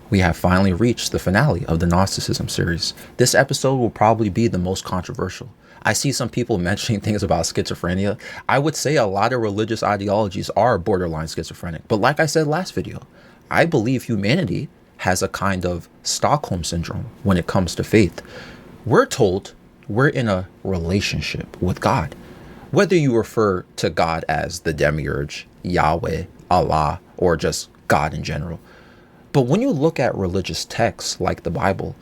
We have finally reached the finale of the Gnosticism series. This episode will probably be the most controversial. I see some people mentioning things about schizophrenia. I would say a lot of religious ideologies are borderline schizophrenic. But like I said last video, I believe humanity has a kind of Stockholm syndrome when it comes to faith. We're told we're in a relationship with God. Whether you refer to God as the demiurge, Yahweh, Allah, or just God in general. But when you look at religious texts like the Bible,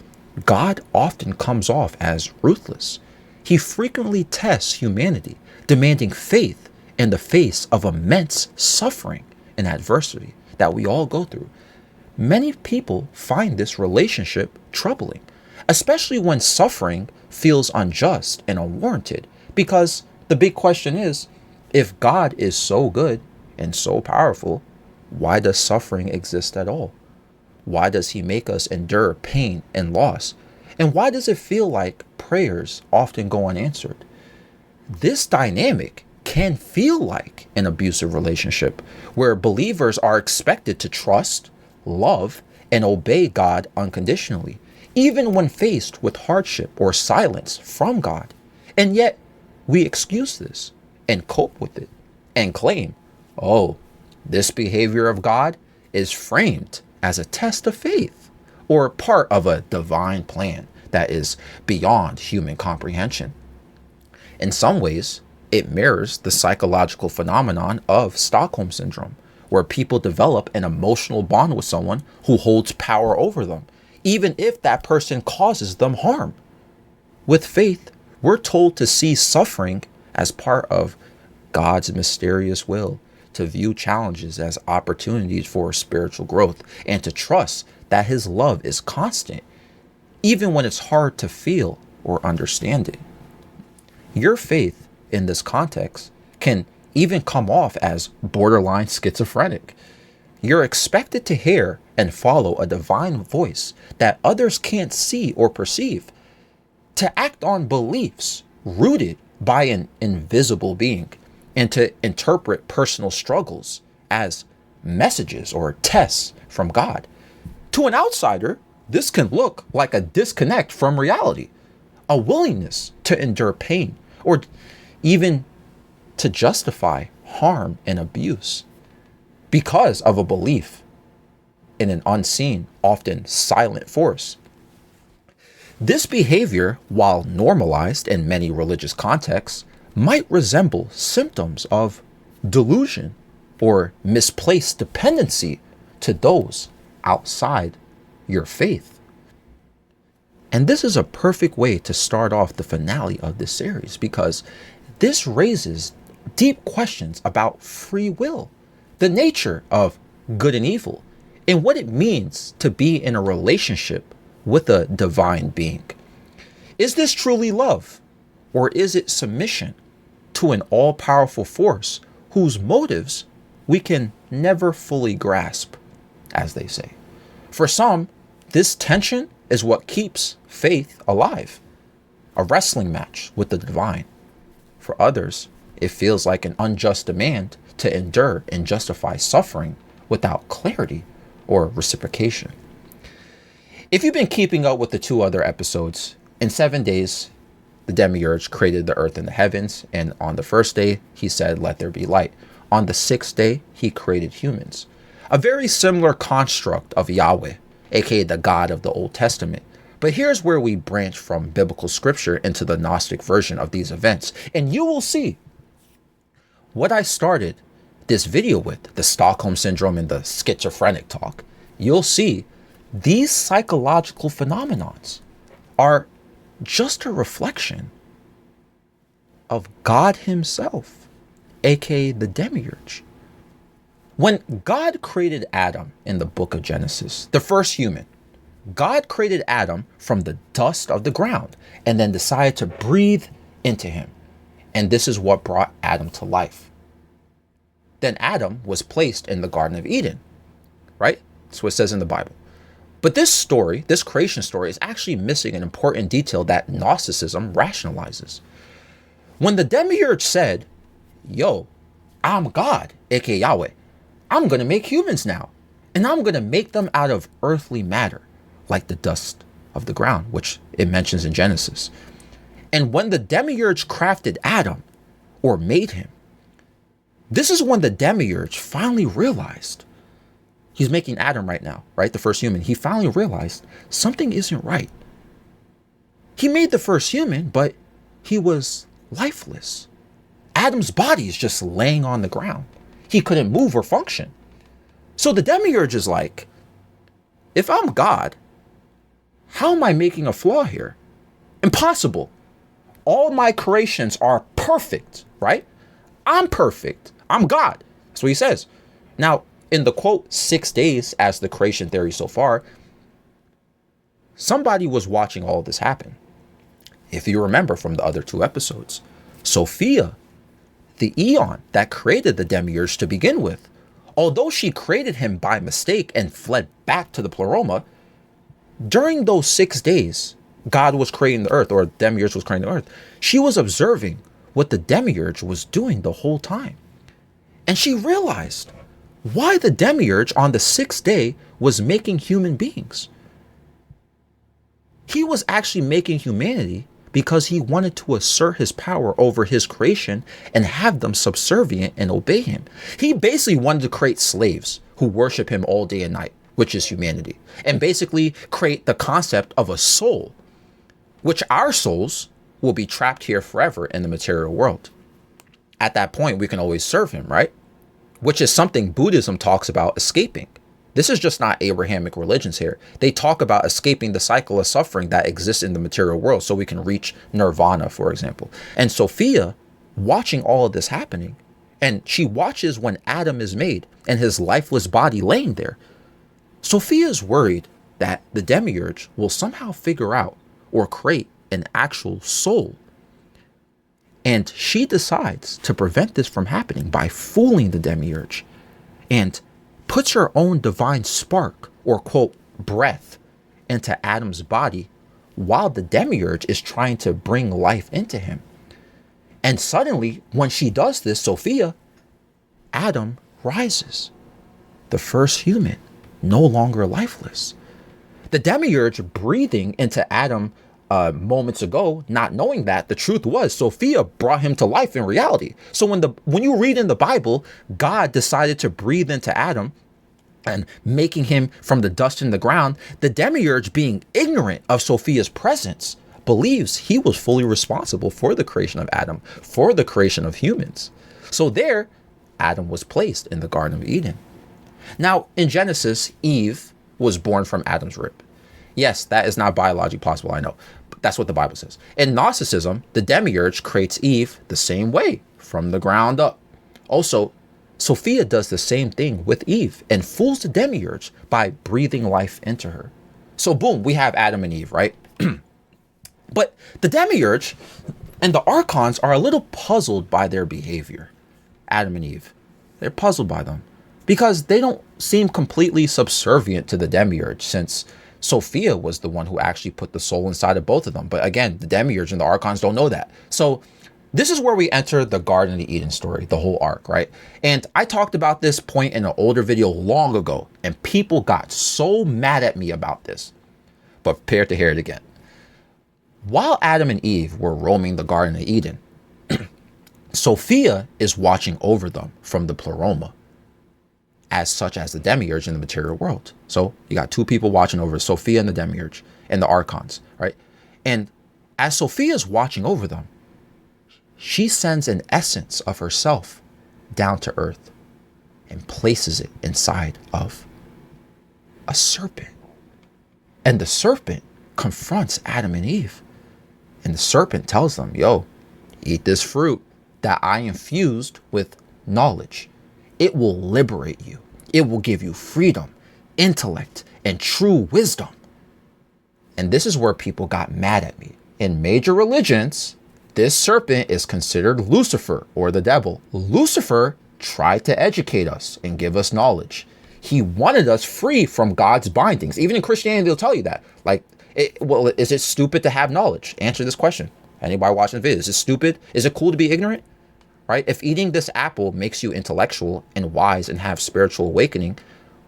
God often comes off as ruthless. He frequently tests humanity, demanding faith in the face of immense suffering and adversity that we all go through. Many people find this relationship troubling, especially when suffering feels unjust and unwarranted, because the big question is, if God is so good and so powerful, why does suffering exist at all? Why does he make us endure pain and loss? And why does it feel like prayers often go unanswered? This dynamic can feel like an abusive relationship where believers are expected to trust, love, and obey God unconditionally, even when faced with hardship or silence from God. And yet, we excuse this and cope with it and claim, oh, this behavior of God is framed as a test of faith or part of a divine plan that is beyond human comprehension. In some ways, it mirrors the psychological phenomenon of Stockholm syndrome, where people develop an emotional bond with someone who holds power over them, even if that person causes them harm. With faith, we're told to see suffering as part of God's mysterious will, to view challenges as opportunities for spiritual growth, and to trust that his love is constant, even when it's hard to feel or understand it. Your faith in this context can even come off as borderline schizophrenic. You're expected to hear and follow a divine voice that others can't see or perceive, to act on beliefs rooted by an invisible being, and to interpret personal struggles as messages or tests from God. To an outsider, this can look like a disconnect from reality, a willingness to endure pain, or even to justify harm and abuse because of a belief in an unseen, often silent force. This behavior, while normalized in many religious contexts, might resemble symptoms of delusion or misplaced dependency to those outside your faith. And this is a perfect way to start off the finale of this series, because this raises deep questions about free will, the nature of good and evil, and what it means to be in a relationship with a divine being. Is this truly love, or is it submission to an all-powerful force whose motives we can never fully grasp, as they say? For some, this tension is what keeps faith alive, a wrestling match with the divine. For others, it feels like an unjust demand to endure and justify suffering without clarity or reciprocation. If you've been keeping up with the 2 other episodes, in 7 days, the demiurge created the earth and the heavens, and on the first day, he said, "Let there be light." On the 6th day, he created humans. A very similar construct of Yahweh, aka the God of the Old Testament. But here's where we branch from biblical scripture into the Gnostic version of these events, and you will see what I started this video with, the Stockholm syndrome and the schizophrenic talk. You'll see these psychological phenomenons are just a reflection of God himself, aka the demiurge. When God created Adam in the book of Genesis, the first human, God created Adam from the dust of the ground and then decided to breathe into him. And this is what brought Adam to life. Then Adam was placed in the Garden of Eden, right? That's what it says in the Bible. But this story, this creation story, is actually missing an important detail that Gnosticism rationalizes. When the demiurge said, yo, I'm God, aka Yahweh, I'm going to make humans now, And I'm going to make them out of earthly matter, like the dust of the ground, which it mentions in Genesis. And when the demiurge crafted Adam, or made him, this is when the demiurge finally realized, he's making Adam right now, right? The first human. He finally realized something isn't right. He made the first human, but he was lifeless. Adam's body is just laying on the ground. He couldn't move or function. So the demiurge is like, if I'm God, how am I making a flaw here? Impossible. All my creations are perfect, right? I'm perfect. I'm God. That's what he says. Now, in the quote, 6 days as the creation theory so far, somebody was watching all of this happen. If you remember from the other 2 episodes, Sophia, the eon that created the demiurge to begin with, although she created him by mistake and fled back to the pleroma, during those 6 days, God was creating the earth, or demiurge was creating the earth. She was observing what the demiurge was doing the whole time. And she realized why the demiurge on the 6th day was making human beings. He was actually making humanity because he wanted to assert his power over his creation and have them subservient and obey him. He basically wanted to create slaves who worship him all day and night, which is humanity, and basically create the concept of a soul, which our souls will be trapped here forever in the material world. At that point, we can always serve him, right? Which is something Buddhism talks about escaping. This is just not Abrahamic religions here. They talk about escaping the cycle of suffering that exists in the material world so we can reach nirvana, for example. And Sophia, watching all of this happening, and she watches when Adam is made and his lifeless body laying there. Sophia is worried that the demiurge will somehow figure out or create an actual soul. And she decides to prevent this from happening by fooling the demiurge and puts her own divine spark, or quote, breath, into Adam's body while the demiurge is trying to bring life into him. And suddenly, when she does this, Sophia, Adam rises, the first human, no longer lifeless. The demiurge breathing into Adam moments ago, not knowing that, the truth was Sophia brought him to life in reality. So when you read in the Bible, God decided to breathe into Adam and making him from the dust in the ground, the demiurge, being ignorant of Sophia's presence, believes he was fully responsible for the creation of Adam, for the creation of humans. So there, Adam was placed in the Garden of Eden. Now, in Genesis, Eve was born from Adam's rib. Yes, that is not biologically possible, I know. But that's what the Bible says. In Gnosticism, the demiurge creates Eve the same way, from the ground up. Also, Sophia does the same thing with Eve and fools the demiurge by breathing life into her. So boom, we have Adam and Eve, right? But the demiurge and the archons are a little puzzled by their behavior. Adam and Eve, they're puzzled by them because they don't seem completely subservient to the demiurge, since Sophia was the one who actually put the soul inside of both of them. But again, the demiurge and the archons don't know that. So this is where we enter the Garden of Eden story, the whole arc, right? And I talked about this point in an older video long ago, and people got so mad at me about this. But prepare to hear it again. While Adam and Eve were roaming the Garden of Eden, Sophia is watching over them from the pleroma, as such as the demiurge in the material world. So you got 2 people watching over Sophia and the demiurge and the archons, right? And as Sophia is watching over them, she sends an essence of herself down to earth and places it inside of a serpent. And the serpent confronts Adam and Eve. And the serpent tells them, yo, eat this fruit that I infused with knowledge. It will liberate you. It will give you freedom, intellect, and true wisdom. And this is where people got mad at me. In major religions, this serpent is considered Lucifer, or the devil. Lucifer tried to educate us and give us knowledge. He wanted us free from God's bindings. Even in Christianity, they'll tell you that. Like, well, is it stupid to have knowledge? Answer this question. Anybody watching the video, is it stupid? Is it cool to be ignorant? Right? If eating this apple makes you intellectual and wise and have spiritual awakening,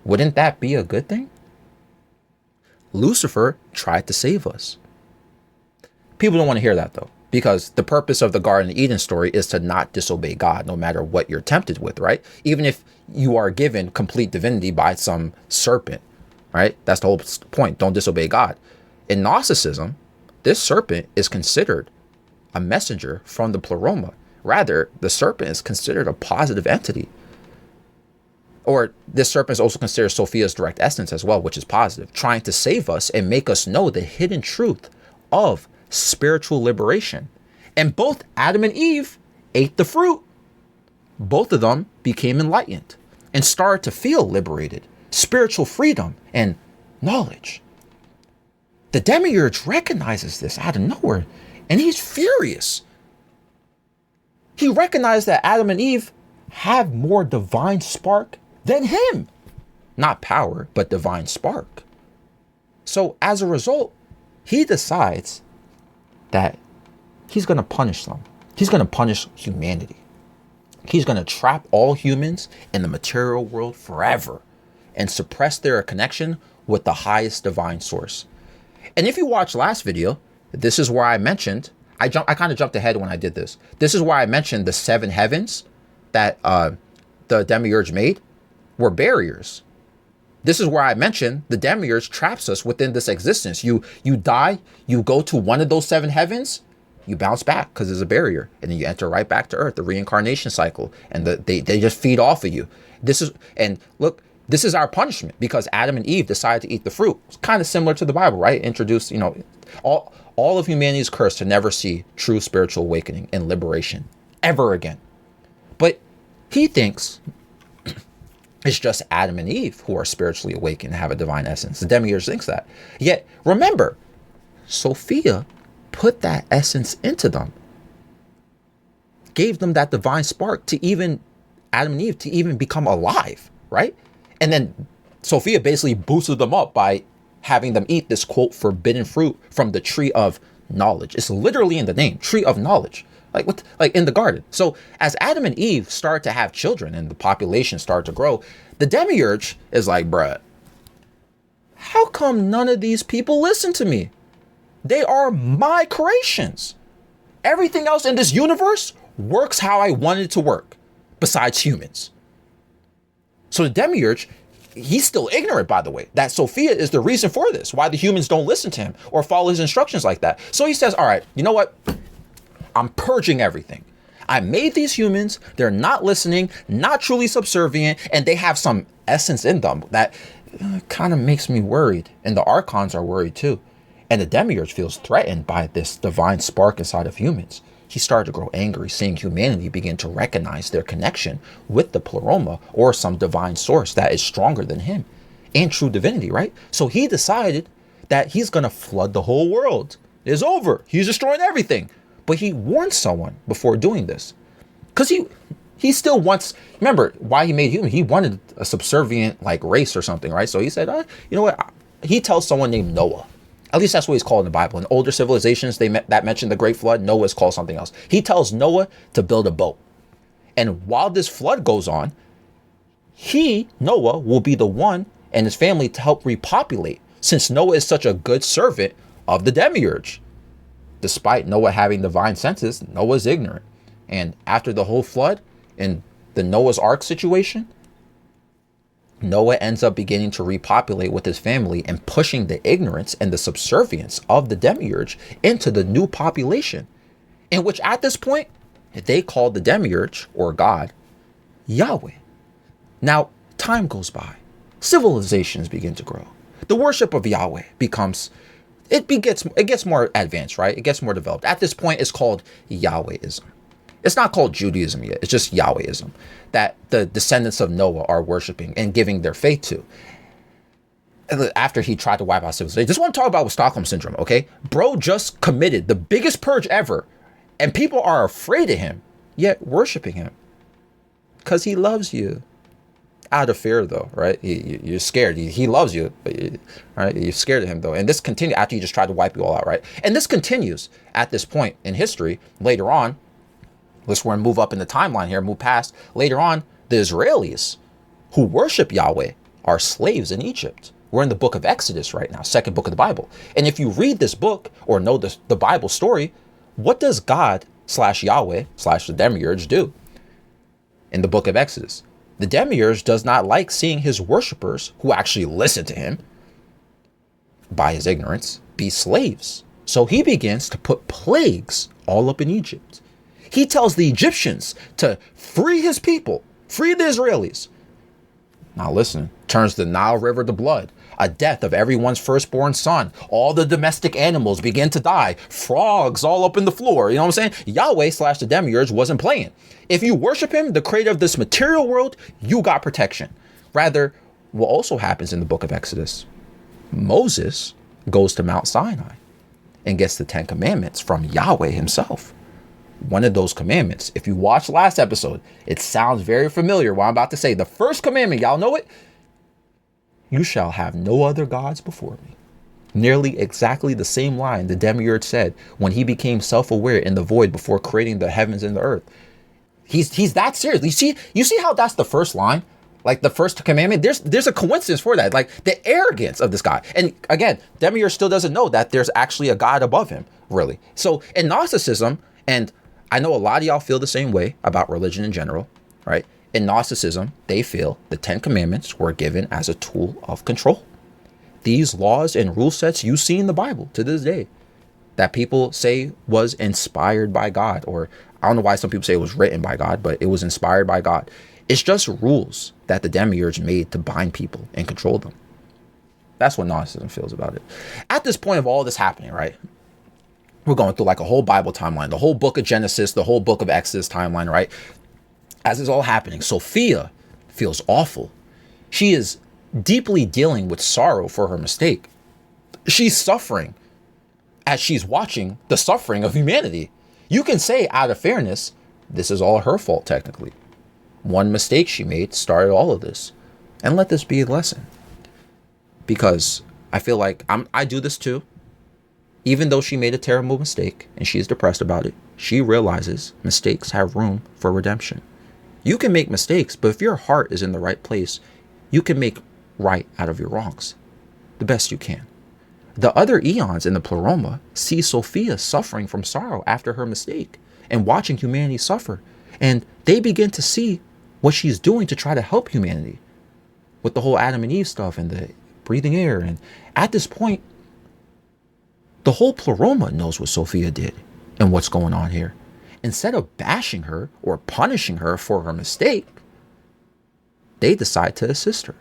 Wouldn't that be a good thing? Lucifer tried to save us. People don't want to hear that though, because the purpose of the Garden of Eden story is to not disobey God, no matter what you're tempted with, right? Even if you are given complete divinity by some serpent, right? That's the whole point. Don't disobey God. In Gnosticism, this serpent is considered a messenger from the pleroma. Rather, the serpent is considered a positive entity. Or this serpent is also considered Sophia's direct essence as well, which is positive, trying to save us and make us know the hidden truth of spiritual liberation. And both Adam and Eve ate the fruit. Both of them became enlightened and started to feel liberated, spiritual freedom and knowledge. The demiurge recognizes this out of nowhere, and he's furious. He recognized that Adam and Eve have more divine spark than him. Not power, but divine spark. So as a result, he decides that he's going to punish them. He's going to punish humanity. He's going to trap all humans in the material world forever and suppress their connection with the highest divine source. And if you watched last video, this is where I mentioned, I kind of jumped ahead when I did this. This is where I mentioned the 7 heavens that the demiurge made were barriers. This is where I mentioned the demiurge traps us within this existence. You die, you go to one of those 7 heavens, you bounce back because there's a barrier, and then you enter right back to earth, the reincarnation cycle, and they just feed off of you. This is our punishment because Adam and Eve decided to eat the fruit. It's kind of similar to the Bible, right? Introduced, all of humanity is cursed to never see true spiritual awakening and liberation ever again. But he thinks it's just Adam and Eve who are spiritually awakened and have a divine essence. The demiurge thinks that. Yet, remember, Sophia put that essence into them. Gave them that divine spark to even Adam and Eve to even become alive, right? And then Sophia basically boosted them up by having them eat this, quote, forbidden fruit from the tree of knowledge. It's literally in the name, tree of knowledge. Like in the garden. So as Adam and Eve start to have children and the population start to grow, the demiurge is like, bruh, how come none of these people listen to me? They are my creations. Everything else in this universe works how I want it to work, besides humans. So the demiurge, he's still ignorant, by the way, that Sophia is the reason for this, why the humans don't listen to him or follow his instructions like that. So he says, all right, you know what? I'm purging everything. I made these humans. They're not listening, not truly subservient, and they have some essence in them that kind of makes me worried. And the archons are worried too. And the demiurge feels threatened by this divine spark inside of humans. He started to grow angry, seeing humanity begin to recognize their connection with the pleroma or some divine source that is stronger than him and true divinity, right? So he decided that he's going to flood the whole world. It's over. He's destroying everything. But he warned someone before doing this, because he still wants, remember why he made human. He wanted a subservient like race or something, right? So he said, you know what? He tells someone named Noah. At least that's what he's called in the Bible. In older civilizations, that mentioned the Great Flood, Noah is called something else. He tells Noah to build a boat. And while this flood goes on, Noah, will be the one and his family to help repopulate, since Noah is such a good servant of the demiurge. Despite Noah having divine senses, Noah's ignorant. And after the whole flood, in the Noah's Ark situation, Noah ends up beginning to repopulate with his family and pushing the ignorance and the subservience of the demiurge into the new population, in which at this point, they called the demiurge, or God, Yahweh. Now, time goes by. Civilizations begin to grow. The worship of Yahweh it gets more advanced, right? It gets more developed. At this point, it's called Yahwehism. It's not called Judaism yet. It's just Yahwehism that the descendants of Noah are worshiping and giving their faith to. After he tried to wipe out civilization. Just want to talk about with Stockholm Syndrome, okay? Bro just committed the biggest purge ever, and people are afraid of him, yet worshiping him because he loves you. Out of fear, though, right? You're scared. He loves you, right? You're scared of him, though. And this continues after he just tried to wipe you all out, right? And this continues at this point in history. Later on, let's move up in the timeline here, move past. Later on, the Israelis who worship Yahweh are slaves in Egypt. We're in the book of Exodus right now, second book of the Bible. And if you read this book or know the Bible story, what does God / Yahweh / the demiurge do in the book of Exodus? The demiurge does not like seeing his worshipers, who actually listen to him by his ignorance, be slaves. So he begins to put plagues all up in Egypt. He tells the Egyptians to free his people, free the Israelis. Now listen, turns the Nile River to blood, a death of everyone's firstborn son. All the domestic animals begin to die, frogs all up in the floor. You know what I'm saying? Yahweh / the demiurge wasn't playing. If you worship him, the creator of this material world, you got protection. Rather, what also happens in the book of Exodus, Moses goes to Mount Sinai and gets the 10 commandments from Yahweh himself. One of those commandments, if you watched last episode, it sounds very familiar what I'm about to say. The first commandment, y'all know it? You shall have no other gods before me. Nearly exactly the same line the demiurge said when he became self-aware in the void before creating the heavens and the earth. He's that serious. You see how that's the first line? Like the first commandment, there's a coincidence for that. Like the arrogance of this guy. And again, demiurge still doesn't know that there's actually a God above him, really. So in Gnosticism, and I know a lot of y'all feel the same way about religion in general, right? In Gnosticism, they feel the 10 commandments were given as a tool of control. These laws and rule sets you see in the Bible to this day that people say was inspired by God, or I don't know why some people say it was written by God, but it was inspired by God. It's just rules that the demiurge made to bind people and control them. That's what Gnosticism feels about it. At this point of all this happening, right? We're going through like a whole Bible timeline, the whole book of Genesis, the whole book of Exodus timeline, right? As it's all happening, Sophia feels awful. She is deeply dealing with sorrow for her mistake. She's suffering as she's watching the suffering of humanity. You can say, out of fairness, this is all her fault, technically. One mistake she made started all of this. And let this be a lesson. Because I feel like I do this too. Even though she made a terrible mistake and she's depressed about it, she realizes mistakes have room for redemption. You can make mistakes, but if your heart is in the right place, you can make right out of your wrongs the best you can. The other eons in the Pleroma see Sophia suffering from sorrow after her mistake and watching humanity suffer. And they begin to see what she's doing to try to help humanity with the whole Adam and Eve stuff and the breathing air. And at this point, the whole Pleroma knows what Sophia did and what's going on here. Instead of bashing her or punishing her for her mistake, they decide to assist her.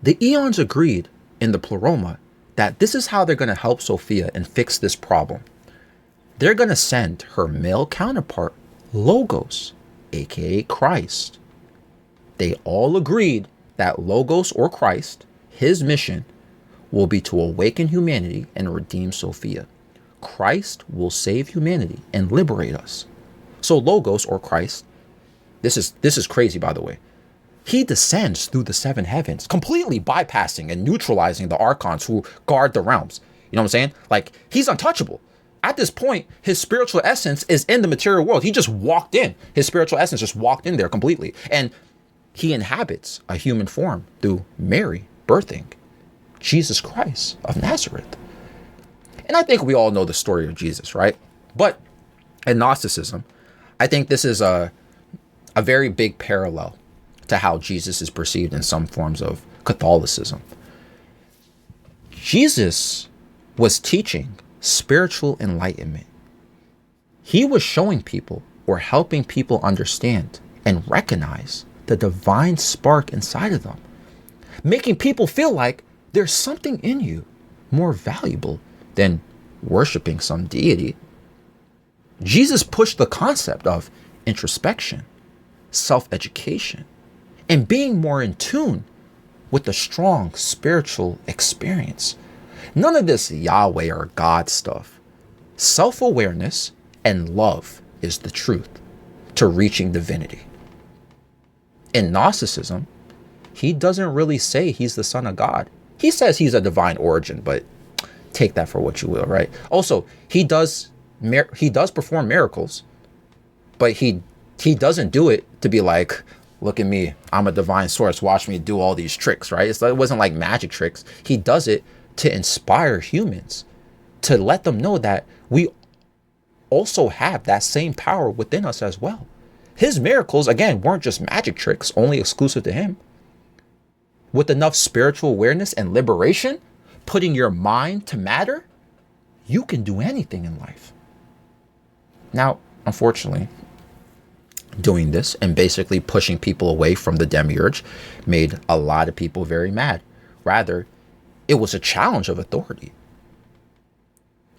The eons agreed in the Pleroma that this is how they're going to help Sophia and fix this problem. They're going to send her male counterpart, Logos, aka Christ. They all agreed that Logos, or Christ, his mission will be to awaken humanity and redeem Sophia. Christ will save humanity and liberate us. So Logos, or Christ, this is crazy, by the way. He descends through the 7 heavens, completely bypassing and neutralizing the archons who guard the realms. You know what I'm saying? Like, he's untouchable. At this point, his spiritual essence is in the material world. He just walked in. His spiritual essence just walked in there completely. And he inhabits a human form through Mary birthing Jesus Christ of Nazareth. And I think we all know the story of Jesus, right? But in Gnosticism, I think this is a very big parallel to how Jesus is perceived in some forms of Catholicism. Jesus was teaching spiritual enlightenment. He was showing people or helping people understand and recognize the divine spark inside of them, making people feel like there's something in you more valuable than worshiping some deity. Jesus pushed the concept of introspection, self-education, and being more in tune with the strong spiritual experience. None of this Yahweh or God stuff. Self-awareness and love is the truth to reaching divinity. In Gnosticism, he doesn't really say he's the son of God. He says he's a divine origin, but take that for what you will, right? Also, he does perform miracles, but he doesn't do it to be like, look at me, I'm a divine source, watch me do all these tricks, right? It wasn't like magic tricks. He does it to inspire humans, to let them know that we also have that same power within us as well. His miracles, again, weren't just magic tricks only exclusive to him. With enough spiritual awareness and liberation, putting your mind to matter, you can do anything in life. Now, unfortunately, doing this and basically pushing people away from the demiurge made a lot of people very mad. Rather, it was a challenge of authority.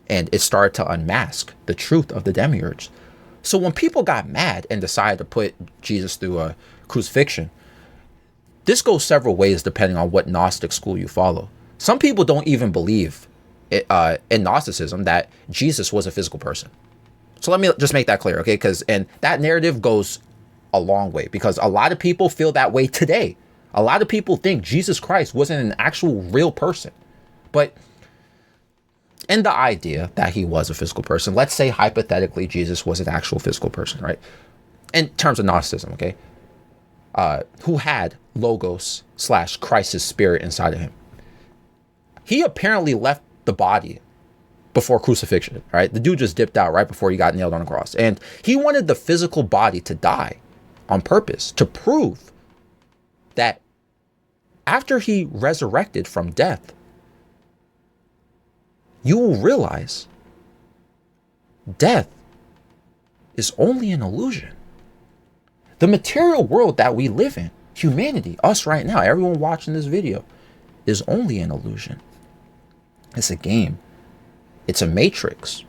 And it started to unmask the truth of the demiurge. So when people got mad and decided to put Jesus through a crucifixion, this goes several ways depending on what Gnostic school you follow. Some people don't even believe in Gnosticism that Jesus was a physical person. So let me just make that clear, okay? And that narrative goes a long way because a lot of people feel that way today. A lot of people think Jesus Christ wasn't an actual real person. But in the idea that he was a physical person, let's say hypothetically Jesus was an actual physical person, right? In terms of Gnosticism, okay? Who had Logos / Christ's spirit inside of him. He apparently left the body before crucifixion, right? The dude just dipped out right before he got nailed on the cross. And he wanted the physical body to die on purpose to prove that after he resurrected from death, you will realize death is only an illusion. The material world that we live in, humanity, us right now, everyone watching this video, is only an illusion. It's a game. It's a matrix.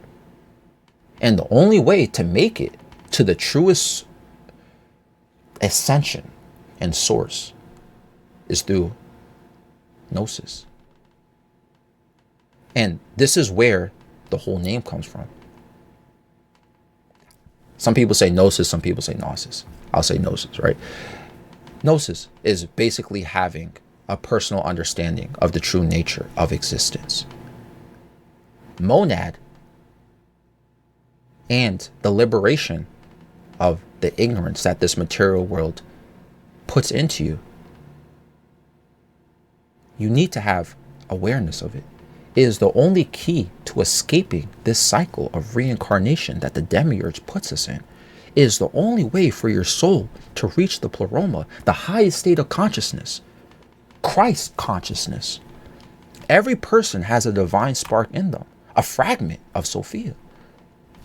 And the only way to make it to the truest ascension and source is through Gnosis. And this is where the whole name comes from. Some people say Gnosis, some people say Gnosis. I'll say Gnosis, right? Gnosis is basically having a personal understanding of the true nature of existence. Monad and the liberation of the ignorance that this material world puts into you. You need to have awareness of it. It is the only key to escaping this cycle of reincarnation that the demiurge puts us in. It is the only way for your soul to reach the pleroma, the highest state of consciousness, Christ consciousness. Every person has a divine spark in them, a fragment of Sophia.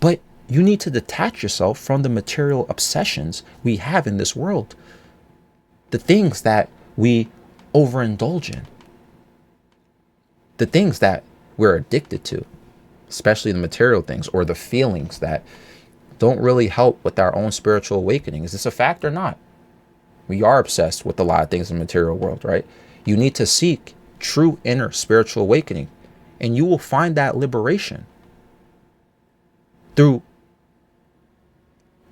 But you need to detach yourself from the material obsessions we have in this world, the things that we overindulge in, the things that we're addicted to, especially the material things or the feelings that don't really help with our own spiritual awakening. Is this a fact or not? We are obsessed with a lot of things in the material world, right? You need to seek true inner spiritual awakening, and you will find that liberation through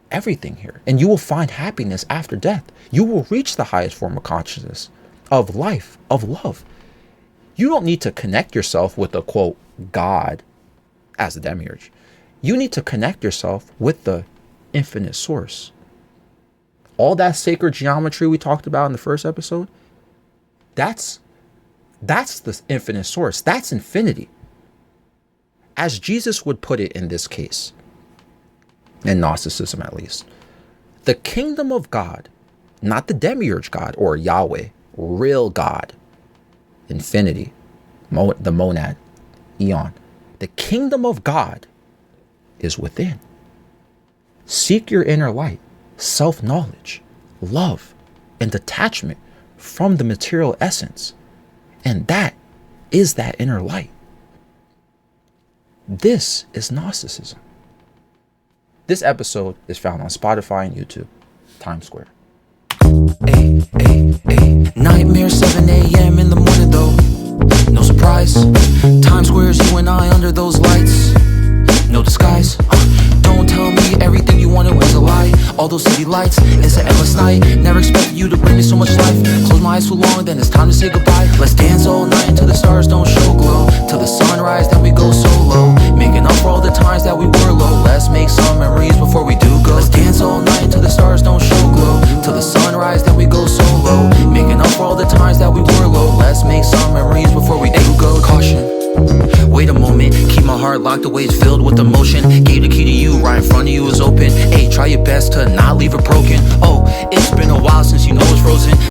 everything here. And you will find happiness after death. You will reach the highest form of consciousness, of life, of love. You don't need to connect yourself with a quote God as a demiurge. You need to connect yourself with the infinite source. All that sacred geometry we talked about in the first episode, that's the infinite source. That's infinity. As Jesus would put it in this case, in Gnosticism at least, the kingdom of God, not the demiurge God or Yahweh, real God, infinity, the monad, eon. The kingdom of God is within. Seek your inner light, self-knowledge, love, and detachment from the material essence. And that is that inner light. This is Gnosticism. This episode is found on Spotify and YouTube. Times Square. Nightmare 7 a.m. in the morning though. No surprise. Times Square's you and I under those lights. No disguise. Don't tell me everything you wanted was a lie. All those city lights, it's an endless night. Never expected you to bring me so much life. Close my eyes too long, then it's time to say goodbye. Let's dance all night until the stars don't show glow. Till the sunrise, then we go solo. Making up for all the the times that we were low. Let's make some memories before we do go. Let's dance all night until the stars don't show glow. Till the sunrise, then we go solo. Making up for all the times that we were low. Let's make some memories before we do go. Caution. Wait a moment, keep my heart locked away, it's filled with emotion. Gave the key to you, right in front of you is open. Hey, try your best to not leave it broken. Oh, it's been a while since you know it's frozen.